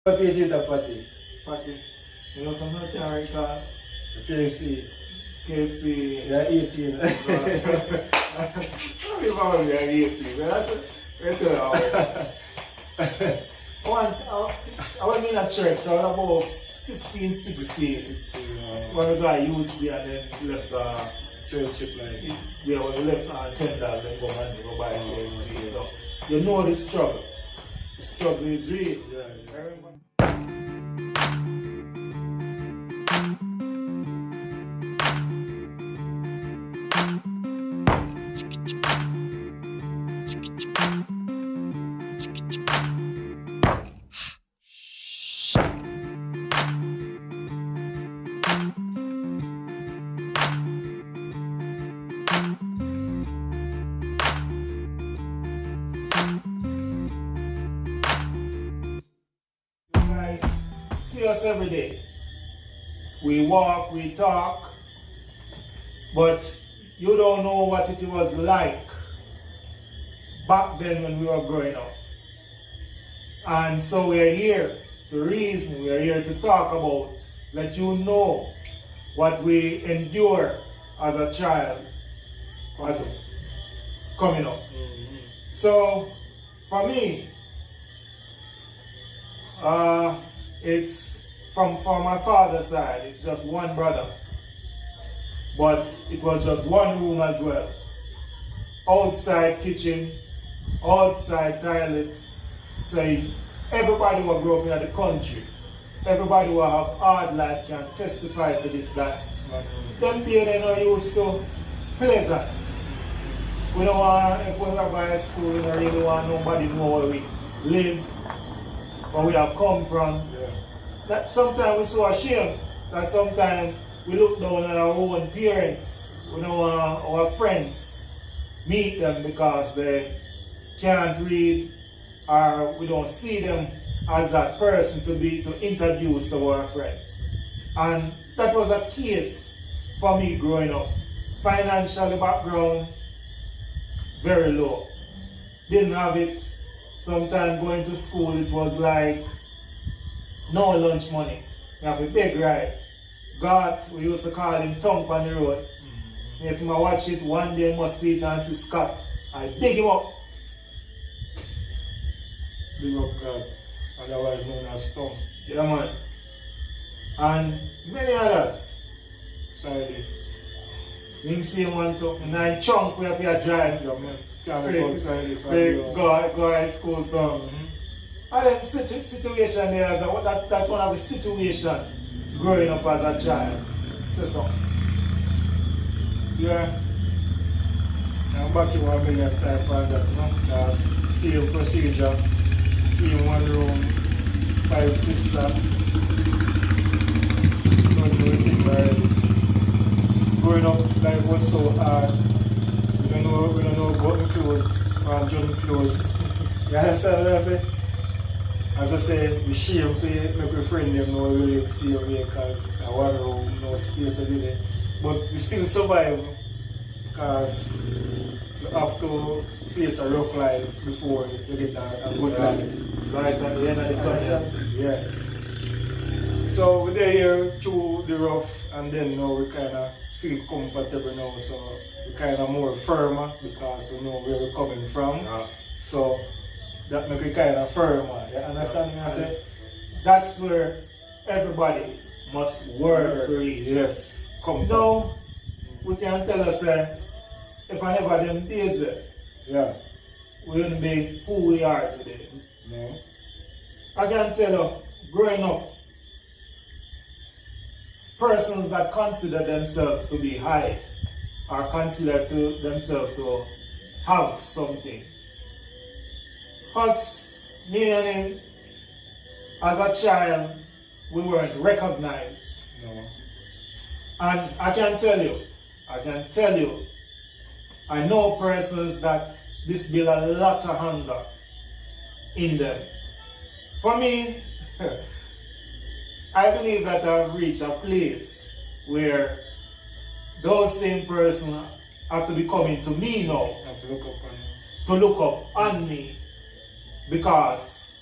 What is it, a patty? Patty. You know something can call KFC. KFC. You're 18. How you probably are 18, but that's I was in a church, so I was about 15, 16. When we got youth there and then left Church like yeah, when we left on $10, then go buy KFC. So you know the struggle. The struggle is real. Guys, see us every day. We walk, we talk, but you don't know what it was like back then when we were growing up. And so we're here to reason, we're here to talk about, let you know what we endure as a child, as coming up. So, for me, it's from my father's side, it's just one brother. But it was just one room as well. Outside kitchen, outside toilet. So everybody will grow up in the country. Everybody will have hard life can testify to this, that them days they not used to pleasant. We don't want, if we have by school, we don't really want nobody know where we live, where we have come from. That sometimes we're so ashamed that sometimes we look down on our own parents. We don't want our friends meet them because they can't read, or we don't see them as that person to introduce to our friend. And that was a case for me growing up. Financial background, very low. Didn't have it. Sometimes going to school, it was like no lunch money. You have a big ride. God, we used to call him Thump on the road. If you watch it, one day you must see it and see Scott. I dig him up. Big up God, otherwise known as Tom. Yeah, man. And many others. Sorry. Him see one too. And I chunk where we are driving. Yeah, man. Can't be outside if Go high school, so. And then situation there, that's one of the situations growing up as a child. Say so. Yeah. I'm back in 1 million times on that, no? That's same procedure, same one room, 5 sisters. Don't do anything already. Growing up, life was so hard. We don't know button clothes or jump clothes. You understand what I say? As I say, we shame for make we friend them know we live same way because I want room, no space to live. But we still survive because you have to face a rough life before you get a good life. Right at the end of the tunnel. Yeah. So we're here through the rough and then now we kind of feel comfortable now. So we're kind of more firmer because we know where we're coming from. Yeah. So that make it kind of firmer. You understand me? I say? That's where everybody must work for it. Yes. Come now, we can tell us if I never them days there, yeah, we wouldn't be who we are today. No. I can tell you, growing up, persons that consider themselves to be high or consider themselves to have something. Because me and him, as a child, we weren't recognized. No. And I can tell you, I know persons that this build a lot of hunger in them. For me, I believe that I've reached a place where those same persons have to be coming to me now Have to look up on to look up on me, because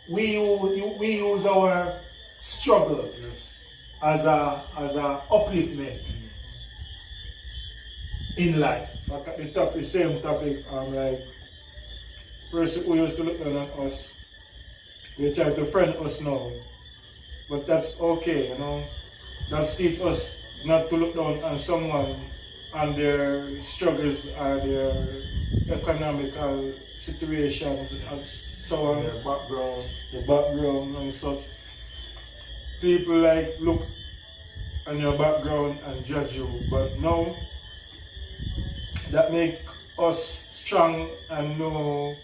we use our struggles as a upliftment in life. Like at the top, the same topic, like person who used to look down on us, they try to friend us now. But that's okay, you know. That's teach us not to look down on someone and their struggles or their economical situations and so on. The background and such. People like look on your background and judge you, but now that make us strong and know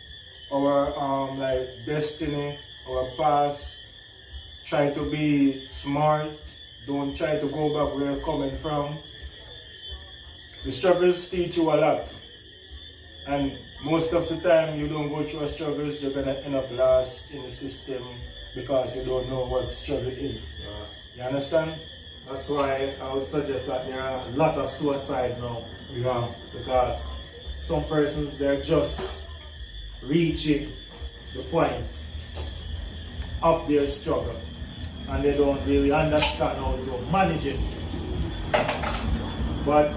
our like destiny, our past. Try to be smart. Don't try to go back where you're coming from. The struggles teach you a lot, and most of the time you don't go through struggles, you're gonna end up lost in the system because you don't know what struggle is. You understand? That's why I would suggest that there are a lot of suicide now. Yeah. Because some persons, they're just reaching the point of their struggle and they don't really understand how to manage it. But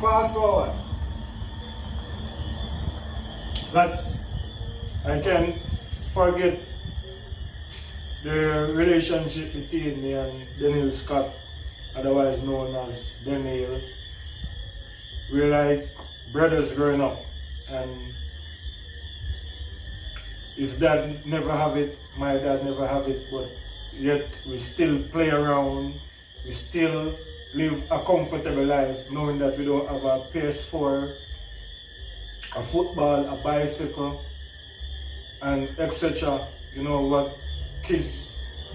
fast forward, I can forget the relationship between me and Daniel Scott, otherwise known as Daniel. We're like brothers growing up, and his dad never have it, my dad never have it, but yet we still play around, we still live a comfortable life, knowing that we don't have a PS4, a football, a bicycle, and etc. You know what kids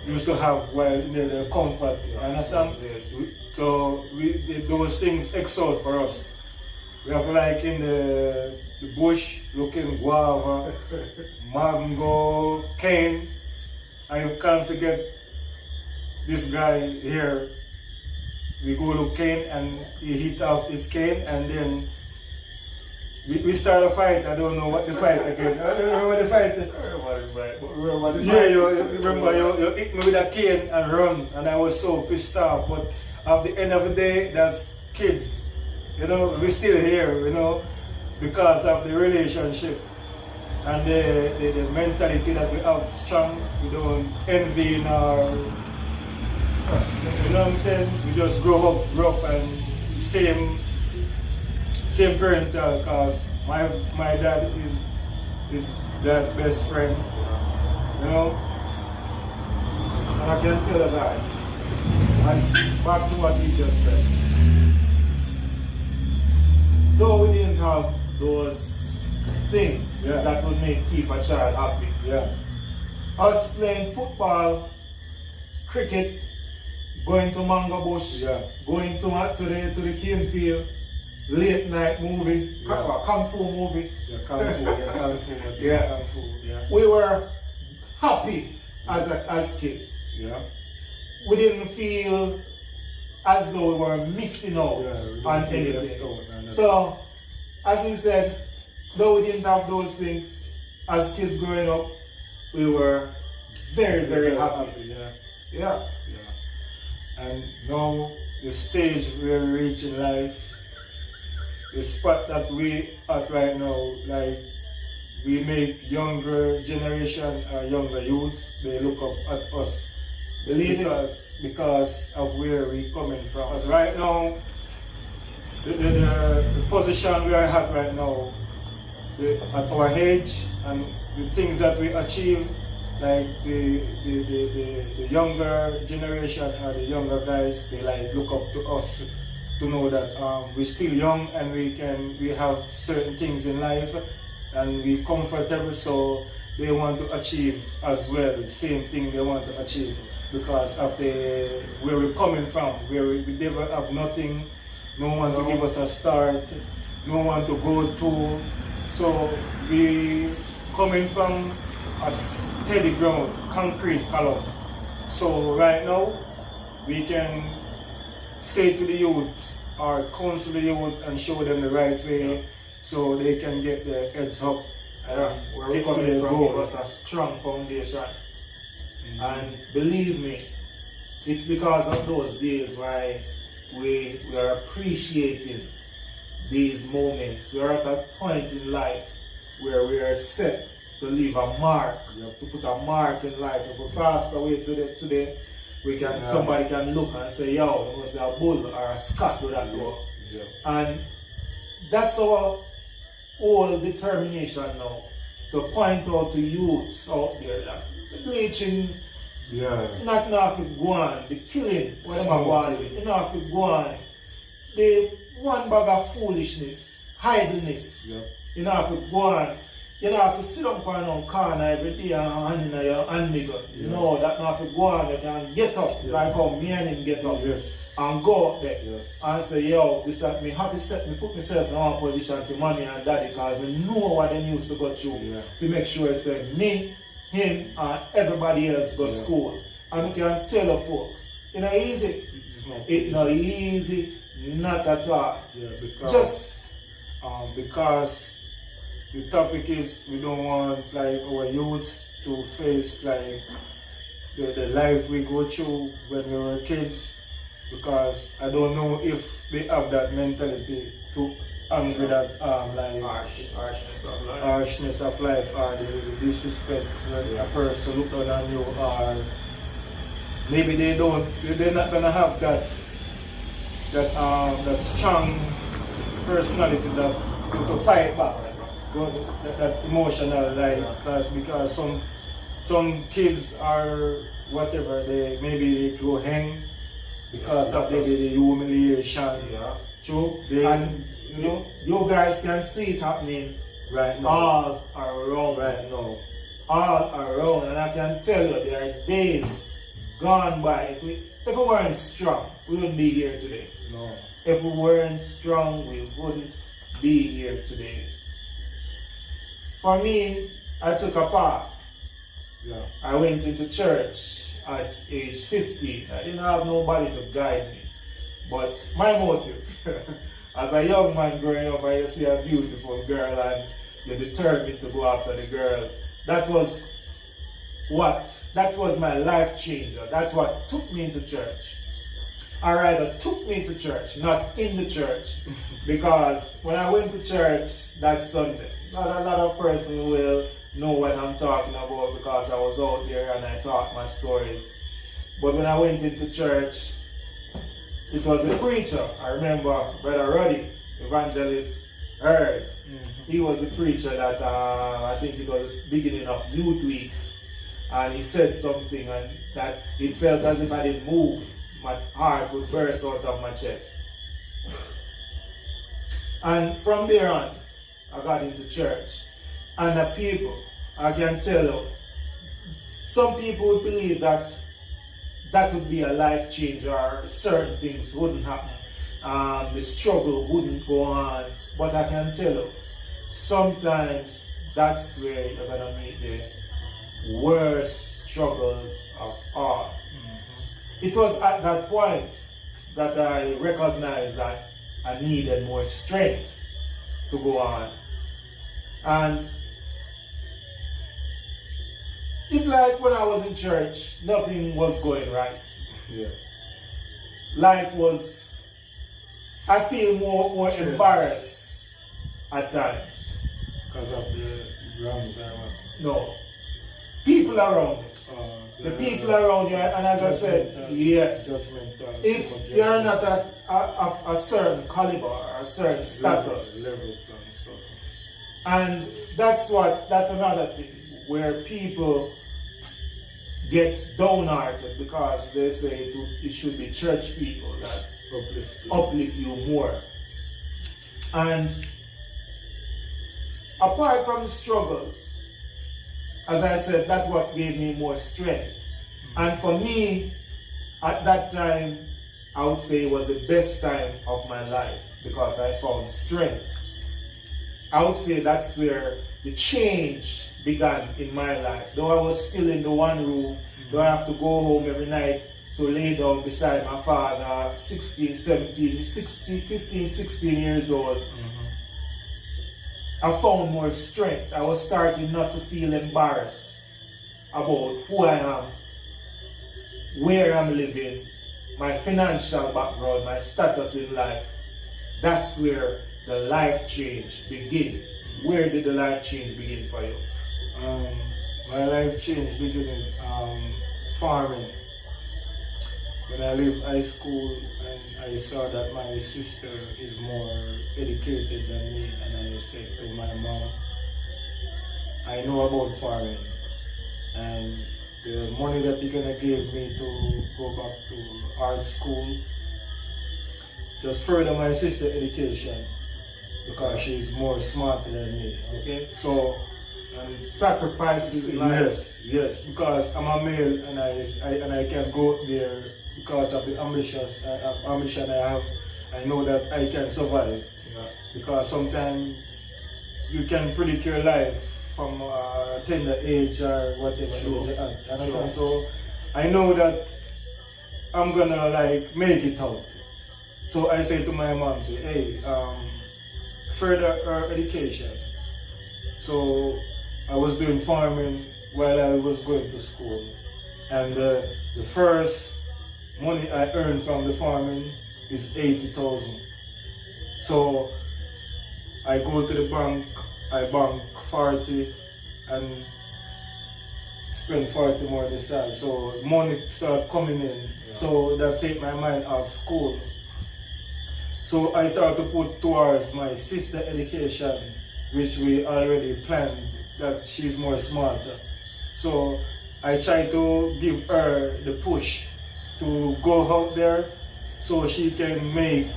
used to have while in their comfort. You understand? Yes. So those things excel for us. We have like in the bush looking guava, mango, cane. And you can't forget this guy here. We go to cane and he hit off his cane, and then we start a fight. I don't know what the fight again. I don't remember the fight. Yeah, you remember you hit me with a cane and run, and I was so pissed off. But at the end of the day, that's kids. You know, we're still here, you know, because of the relationship and the mentality that we have strong. We don't envy in our, you know what I'm saying? We just grow up rough and same parental, because my dad is that best friend, you know. And I can tell you guys, and back to what you just said, though we didn't have those things that would keep a child happy. Yeah. Us playing football, cricket, going to Mango Bush, going to the cane field, late night movie, Kung Fu movie. Yeah, Kung Fu, Kung Fu. We were happy as kids. Yeah. We didn't feel as though we were missing out on anything. So, as he said, though we didn't have those things, as kids growing up, we were very, very happy. Yeah. And now, the stage we're reaching in life, the spot that we at right now, like we make younger generation, younger youths, they look up at us. Because of where we coming from. Because right now, the position we are at right now, at our age and the things that we achieve, like the younger generation or the younger guys, they like look up to us to know that we're still young and we have certain things in life and we're comfortable, so they want to achieve as well, the same thing they want to achieve because of where we're coming from, where we never have nothing, no one to give us a start, no one to go to. So we coming from a steady ground, concrete color. So right now we can say to the youth or counsel the youth and show them the right way so they can get their heads up. Where we coming from, give us a strong foundation. And believe me, it's because of those days why we are appreciating these moments. We are at a point in life where we are set to leave a mark. We have to put a mark in life. If we pass away today, somebody can look and say, yo, there was a bull or a scat to that door. Yeah. And that's our whole determination now, to point out to youths out there that the bleaching, not enough it go on, the killing, whatever go on with, enough it go on. The one bag of foolishness, idleness, enough it go on. You don't have to sit up on a corner every day and hand in your hand gun. You know that not to go on, you can get up like how me and him get up and go up there and say, yo, this that me have to put myself in one position for mommy and daddy because we know what they used to go through to make sure it's me, him and everybody else go to school. And we can tell the folks, it's not easy. It's not easy, not at all. Because the topic is we don't want like our youth to face like the life we go through when we were kids, because I don't know if they have that mentality to angry that like harshness of life or the disrespect when a person look down on you, or maybe they're not gonna have that strong personality that to fight back. That emotional, like, because some kids are whatever, maybe they go hang because of the humiliation. True. And you guys can see it happening right now. All around right now. All around, and I can tell you there are days gone by. If we weren't strong, we wouldn't be here today. No. If we weren't strong, we wouldn't be here today. For me, I took a path. I went into church at age 15. I didn't have nobody to guide me. But my motive, as a young man growing up, I see a beautiful girl and you're determined to go after the girl. That was my life changer. That's what took me into church. Or rather, took me to church, not in the church. Because when I went to church that Sunday, not a lot of persons will know what I'm talking about because I was out there and I taught my stories. But when I went into church, it was a preacher. I remember Brother Ruddy, Evangelist Heard. He was a preacher that I think it was beginning of Youth Week. And he said something and that it felt as if I didn't move. My heart would burst out of my chest. And from there on, I got into church. And the people, I can tell you, some people would believe that that would be a life changer, or certain things wouldn't happen. The struggle wouldn't go on. But I can tell you, sometimes that's where you're going to meet the worst struggles of all. It was at that point that I recognized that I needed more strength to go on. And it's like when I was in church, nothing was going right. Life was, I feel more embarrassed at times. Because of the drums or what? No. People around me. The people around you, and as I said, yes, if you're not at a certain caliber or a certain status, and that's another thing where people get downhearted because they say it should be church people that uplift you more. And apart from the struggles, as I said, that's what gave me more strength. And for me, at that time, I would say it was the best time of my life because I found strength. I would say that's where the change began in my life. Though I was still in the one room, though I have to go home every night to lay down beside my father, 15, 16 years old. I found more strength. I was starting not to feel embarrassed about who I am where I'm living, my financial background, my status in life, that's where the life change begin. Where did the life change begin for you? My life change beginning farming. When I left high school and I saw that my sister is more educated than me, and I said to my mom, I know about farming, and the money that you're gonna give me to go back to art school just further my sister's education because she's more smarter than me. Okay, so Sacrifices in life. yes, because I'm a male and I can go there because of the ambition I have. I know that I can survive. Yeah. Because sometimes you can predict your life from a tender age or whatever age you're at. You understand? So I know that I'm gonna like make it out. So I say to my mom, say, hey, further our education. So I was doing farming while I was going to school, and the first money I earned from the farming is 80,000. So I go to the bank, I bank 40 and spend 40 more on the side. So money start coming in. Yeah. So that take my mind off school. So I thought to put towards my sister education, which we already planned that she's more smarter. So I try to give her the push to go out there so she can make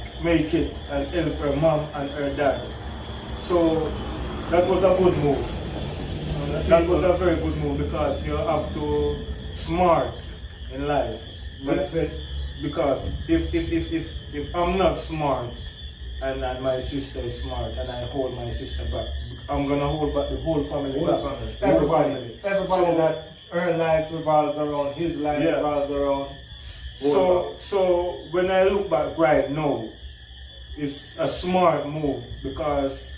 it and help her mom and her dad. So that was a good move. That was a very good move because you have to smart in life. That's it. Because if I'm not smart and my sister is smart and I hold my sister back, I'm gonna hold back the whole family. Everybody so, that her life revolves around, his life revolves around. So when I look back right now, it's a smart move because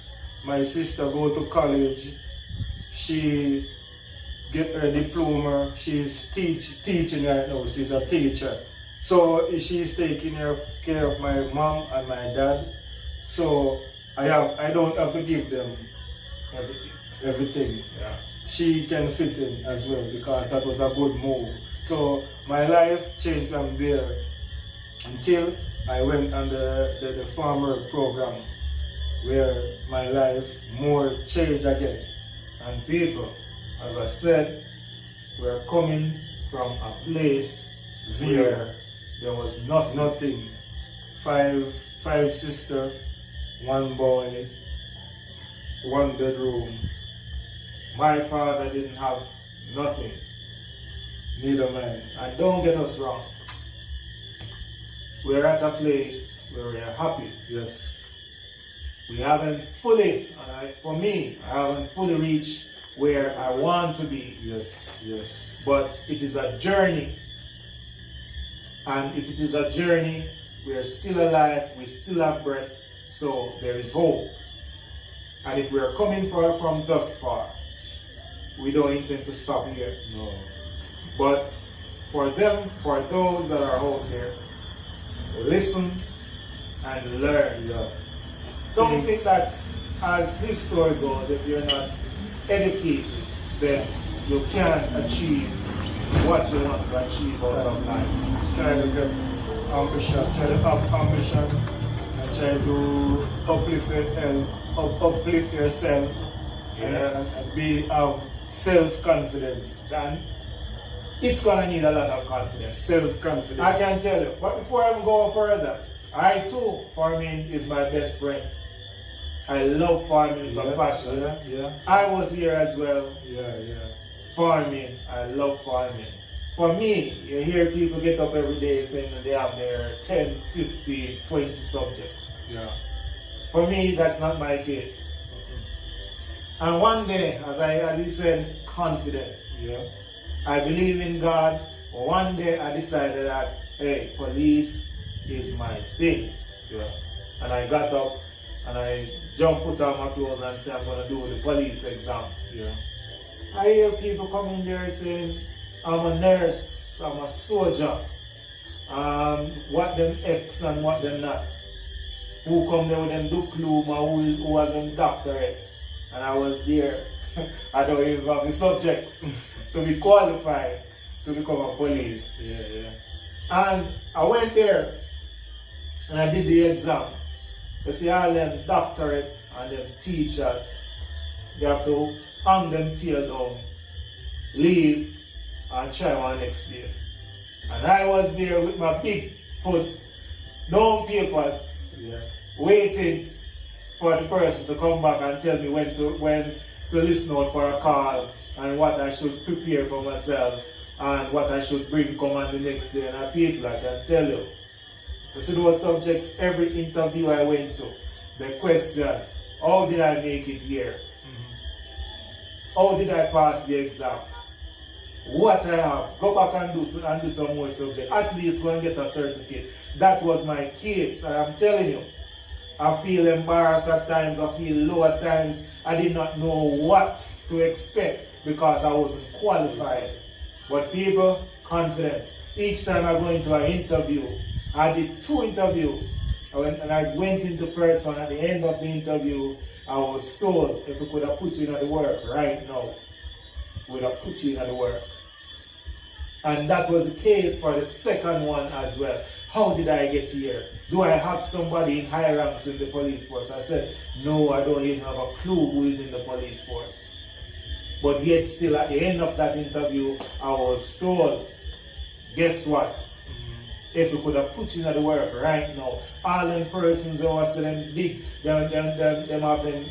my sister go to college, she get her diploma, she's teaching right now, she's a teacher. So she's taking care of my mom and my dad. So I don't have to give them everything. Yeah. She can fit in as well because that was a good move. So my life changed from there until I went on the farmer program where my life more changed again. And people, as I said, we're coming from a place where there was nothing. Five sisters, one boy, one bedroom. My father didn't have nothing. Neither man. And don't get us wrong. We're at a place where we are happy. Yes. We haven't fully, for me, I haven't fully reached where I want to be. Yes. But it is a journey. And if it is a journey, we are still alive, we still have breath, so there is hope. And if we are coming from thus far, we don't intend to stop here. No. But for those that are out there, listen and learn. Yeah. Don't think that as his story goes, if you're not educated, then you can't achieve what you want to achieve out of life. Try to get ambition, try to have ambition and try to uplift yourself. Yes. And have self-confidence. And it's gonna need a lot of confidence. Self-confidence. I can tell you. But before I go further, I too, farming is my best friend. I love farming with a passion. Yeah. I was here as well. Yeah. Farming, I love farming. For me, you hear people get up every day saying that they have their 10, 50, 20 subjects. Yeah. For me, that's not my case. And one day, as he said, confidence. Yeah. I believe in God. One day I decided that, hey, police is my thing. Yeah. And I got up and I put on my clothes and said I'm gonna do the police exam. Yeah. I hear people coming there saying, I'm a nurse. I'm a soldier. What them X and what them not. Who come there with them diploma, who have them doctorate. And I was there. I don't even have the subjects to be qualified to become a police. And I went there and I did the exam. You see all them doctorate and them teachers, they have to hang them tail down, leave and try one next day. And I was there with my big foot, no papers, waiting for the person to come back and tell me when to listen out for a call and what I should prepare for myself and what I should bring come on the next day. And I people, I can tell you. You see those subjects, every interview I went to, the question, how did I make it here? How did I pass the exam? What I have, go back and do some more subjects. At least go and get a certificate. That was my case. I am telling you. I feel embarrassed at times, I feel low at times. I did not know what to expect because I wasn't qualified. But people, confidence. Each time I go into an interview, I did 2 interviews. And I went into the first one. At the end of the interview, I was told if we could have put you in the work right now, we would have put you in the work. And that was the case for the second one as well. How did I get here? Do I have somebody in high ranks in the police force? I said, no, I don't even have a clue who is in the police force. But yet still at the end of that interview, I was told, guess what? If we could have put you in the work right now, all them persons that was them big, them have them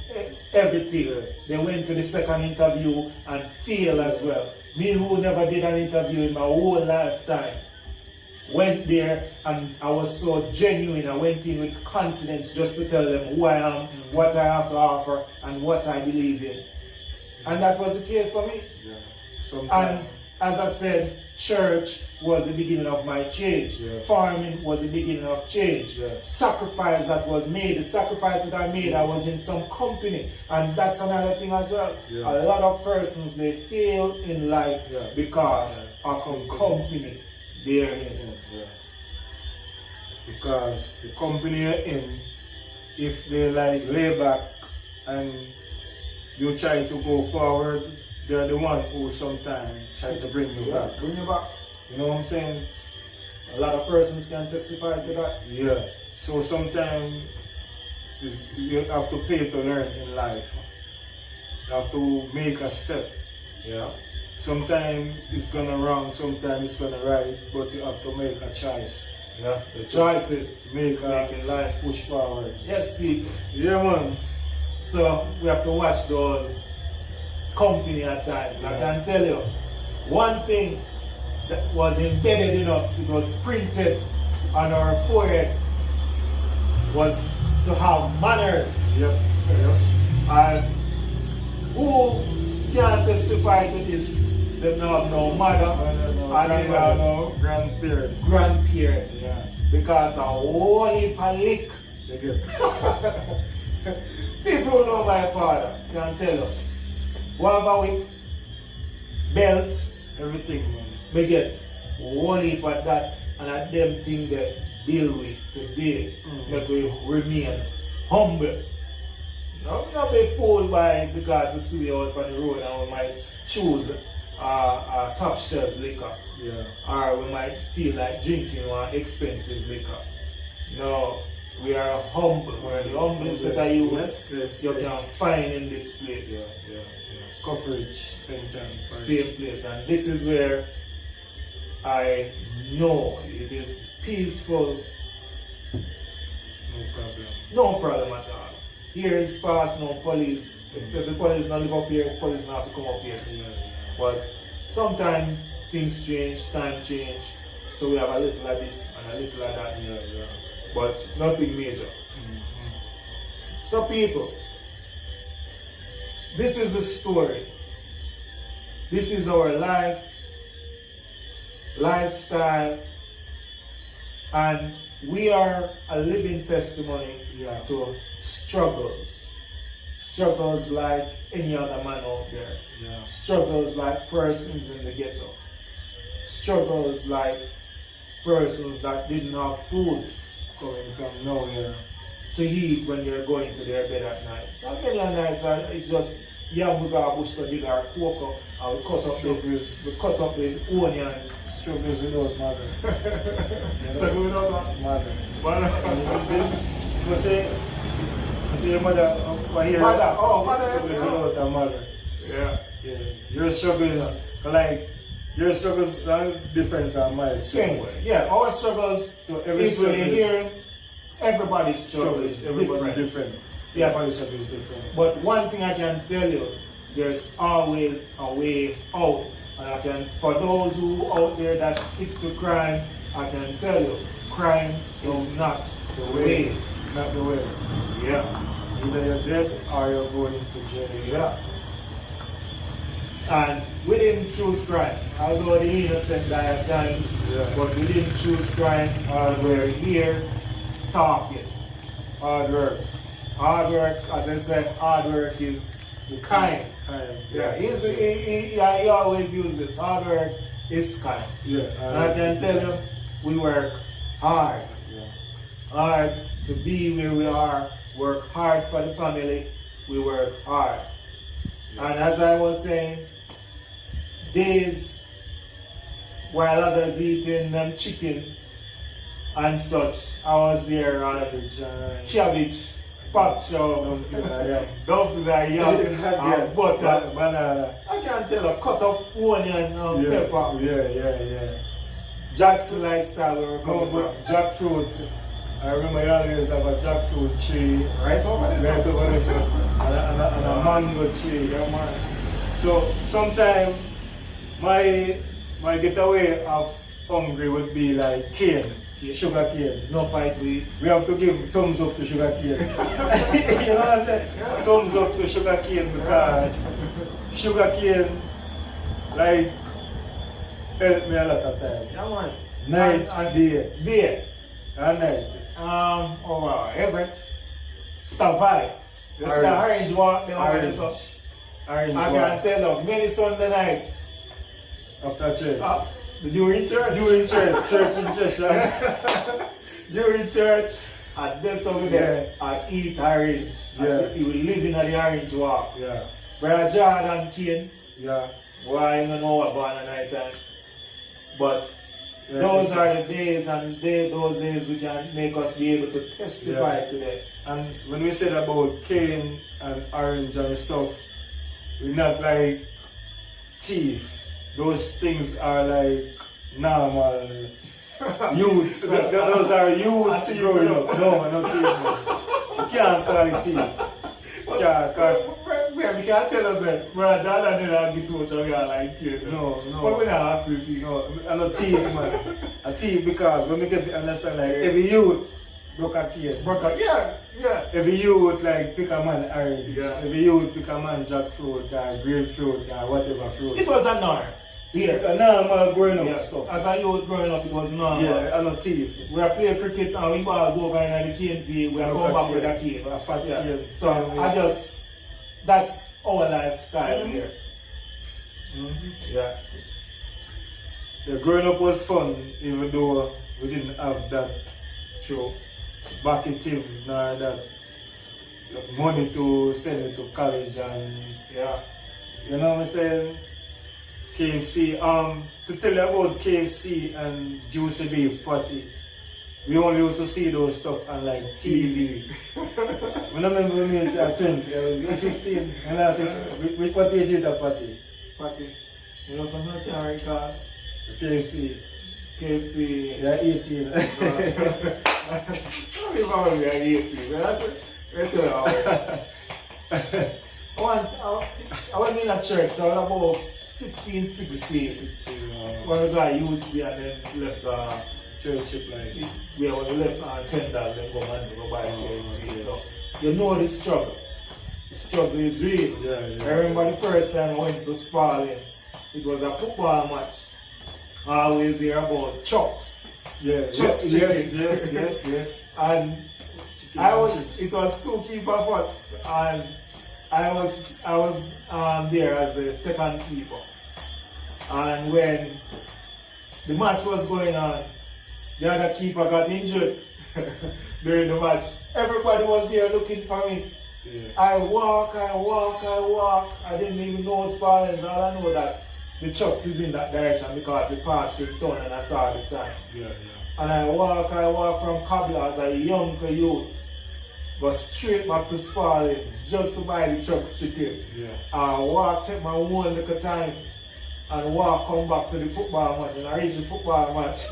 everything. They went to the second interview and failed as well. Me who never did an interview in my whole lifetime, went there and I was so genuine. I went in with confidence just to tell them who I am, what I have to offer, and what I believe in. And that was the case for me. And as I said, church was the beginning of my change. Farming was the beginning of change. Sacrifice that was made, the sacrifice that I made, I was in some company. And that's another thing as well. A lot of persons, they fail in life because of the company they're in. Because the company you're in, if they like lay back and you try to go forward, they're the one who sometimes try to bring you back. Bring you back. You know what I'm saying? A lot of persons can testify to that. Yeah. So sometimes you have to pay to learn in life. You have to make a step. Yeah. Sometimes it's gonna wrong, sometimes it's gonna right, but you have to make a choice. Yeah. The choices making life push forward. Yes, people. Yeah, man. So we have to watch those company at times. I can tell you, one thing that was embedded in us, it was printed on our forehead, was to have manners. And who can testify to this? They don't have no mother, and they don't have no grandparents. Because a whole heap of lick. People who know my father can tell you. What about with belt, everything, man. We get whole heap of that, and at them thing they deal with today, that we remain humble. Not be fooled by it because we see we out on the road and we might choose a top shelf liquor. Or we might feel like drinking one expensive liquor. No, we are humble. We're the humblest that I use you can find in this place. Coverage, same place. And this is where I know it is peaceful. No problem at all. Here is past no police. If the police not live up here, the police not have to come up here. But sometimes things change, time change. So we have a little of this and a little of that. But nothing major. So people, this is the story. This is our life, lifestyle, and we are a living testimony to struggles. Struggles like any other man out there. Struggles like persons in the ghetto. struggles like persons that didn't have food Coming from nowhere. to eat when they're going to their bed at night. So many a nights it's just young we got bush to dig our cocoa and we cut up the onion. Struggles without mother. Struggle without that. Mother. Mother. You say your mother, Mother. struggles without a mother. Yeah. Yeah. Your struggle is like, your struggles are different from mine. Same way. Yeah, our struggles, So every if we're struggle here, everybody's struggle is everybody different. different. Yeah. Everybody's struggle is different. But one thing I can tell you, there's always a way out. And I can, for those who out there that stick to crime, I can tell you, crime is not the way. Not the way. Yeah. Either you're dead or you're going to jail. Yeah. And we didn't choose crime, although the innocent die at times, but we didn't choose crime, we're here talking. Hard work. Hard work, as I said, hard work is kind. Yeah, he always uses this. Hard work is kind. Yeah. And I can tell you, we work hard. Yeah. Hard to be where we are, work hard for the family, we work hard. And as I was saying, days while others eating them chicken and such, I was there on cabbage, pak chow, dumplings and yam, and butter, banana. I can tell a cut up onion and pepper. Yeah. That's the lifestyle we were coming from. Jackfruit. I remember you always have a jackfruit tree. Right over there. Right over there. And a mango tree. Yeah, man. So sometimes my getaway of hungry would be like cane, sugar cane. No fight we. We have to give thumbs up to sugar cane. You know what I'm saying? Thumbs up to sugar cane because sugar cane like help me a lot of times. Yeah, man. Night and day. Day. And night. Everett. Stop by. This is the orange walk. Orange. I can tell you, many Sunday nights. After church. During church. During church. Church in church. During church. And then over there, I eat orange. Yeah. You will live in the orange walk. Yeah. Brother Jordan King. Yeah. Why I don't know what going on night time. But those are the days, and those days we can make us be able to testify today. And when we said about cane and orange and stuff, we're not like thief. Those things are like normal youth. Those are youth growing up. No, not thief. You can't call it thief. Yeah, cause we can't tell us that Brother Jordan didn't have this much of your like kids. No. But we not ask if you no, I'm not thief, man. A thief because when we get to understand like every youth broke a cane. Yeah. Every youth like pick a man orange. Yeah. Every youth pick a man jackfruit or grapefruit or whatever fruit. It was a norm. Here. A normal growing up Yeah. stuff. As a youth growing up, it was normal. Yeah, I'm not thief. We are playing cricket and we ball go over in the cane field. We are going back with a cane. A fat cane. So that's our lifestyle here. Yeah. The growing up was fun, even though we didn't have that bucketive nor that money to send me to college and you know what I'm saying? KFC. To tell you about KFC and juicy beef patty, we only used to see those stuff on like TV. When I remember me at 20, I was 15, and I said, which patty is it, that patty? Patty. You know something I can't recall? KFC. Yeah, 18. How many hours we are 18? That's it. I went in a church, so I was about 15, 16. When we got used to and then left church, like, we left $10, then go and go buy KFC. So, you know the struggle. The struggle is real. Yeah. I remember the first time I went to Spalding, it was a football match. I always hear about chucks. Chucks. Yes. And it was two keeper us, and I was there as the second keeper. And when the match was going on. The other keeper got injured during the match. Everybody was there looking for me. Yeah. I walk. I didn't even know Spalding. All I know that the trucks is in that direction because we passed through the town and I saw the sign. Yeah. And I walk from Kabla as a young youth. But straight back to Spalding just to buy the trucks ticket. Yeah. I walk, take my one little time and come back to the football match. And I reached the football match.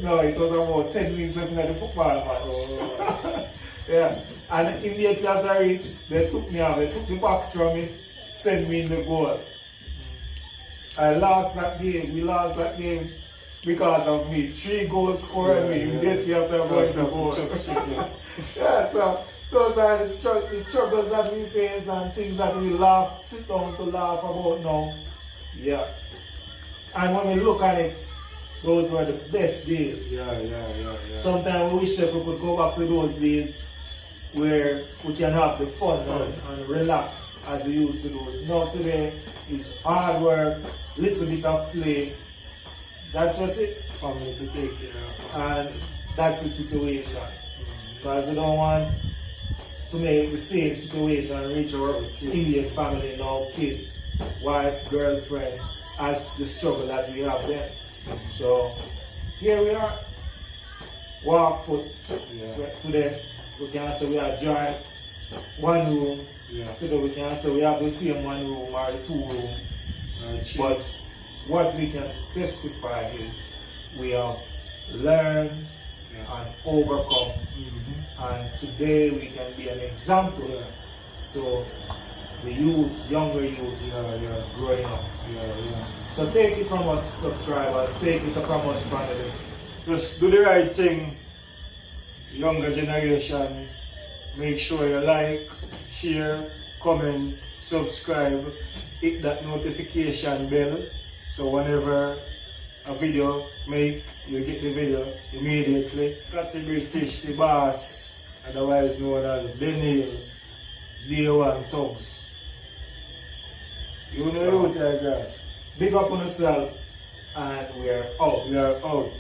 No, it was about 10 minutes left in the football match. Oh. Yeah. And immediately after I reached, they took me out. They took the box from me, sent me in the goal. I lost that game. We lost that game because of me. 3 goals scored me immediately after going to the goal. Yeah, so those are the struggles that we face and things that we sit down to laugh about now. Yeah. And when we look at it, those were the best days. Yeah. Sometimes we wish that we could go back to those days where we can have the fun and relax as we used to do. Now today is hard work, little bit of play. That's just it. Family to take care of. And that's the situation. Because we don't want to make the same situation reach our immediate family now, kids, wife, girlfriend, as the struggle that we have then. So here we are. Walk foot. Today we can say we are joint, one room. Today we can say we have the same one room or the 2 room. But what we can testify is we have learned and overcome. And today we can be an example to the youths, younger youths growing up. So take it from us subscribers, take it from us family. Just do the right thing, younger generation. Make sure you like, share, comment, subscribe, hit that notification bell. So whenever a video make, you get the video immediately. Scotty British, the boss, otherwise known as Daniel, Day1 Thugs. You know what I guess. Big up on yourself and we're out. We are out.